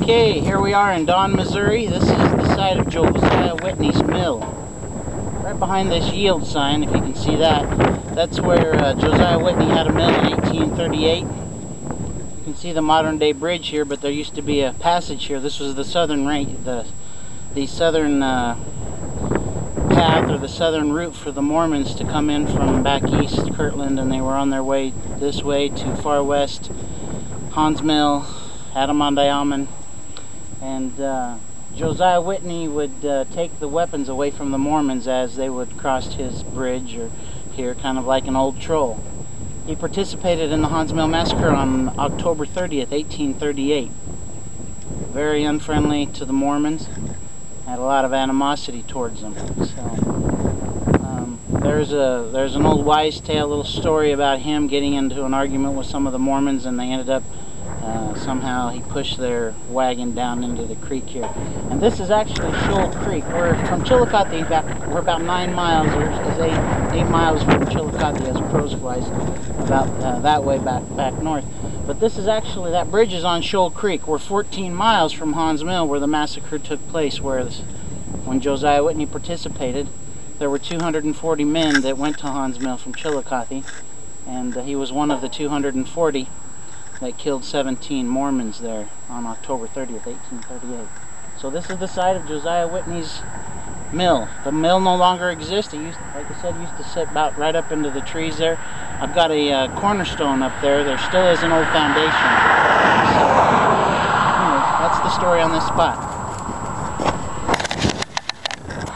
Okay, here we are in Dawn, Missouri. This is the site of Josiah Whitney's mill. Right behind this yield sign, if you can see that, that's where Josiah Whitney had a mill in 1838. You can see the modern day bridge here, but there used to be a passage here. This was the southern southern path, or the southern route for the Mormons to come in from back east, Kirtland, and they were on their way this way to far west, Hauns Mill, Almond, and Josiah Whitney would take the weapons away from the Mormons as they would cross his bridge or here, kind of like an old troll. He participated in the Hauns Mill Massacre on October 30th, 1838. Very unfriendly to the Mormons, had a lot of animosity towards them. So there's an old wise tale, little story about him getting into an argument with some of the Mormons, and they ended up somehow he pushed their wagon down into the creek here. And this is actually Shoal Creek. We're from Chillicothe, we're about 9 miles, or 8 miles from Chillicothe as crows flies, about that way back north. But this is actually, that bridge is on Shoal Creek. We're 14 miles from Hauns Mill, where the massacre took place, where when Josiah Whitney participated, there were 240 men that went to Hauns Mill from Chillicothe, and he was one of the 240 that killed 17 Mormons there on October 30th, 1838. So this is the site of Josiah Whitney's mill. The mill no longer exists. It used, like I said, used to sit about right up into the trees there. I've got a cornerstone up there. There still is an old foundation. So, anyway, that's the story on this spot.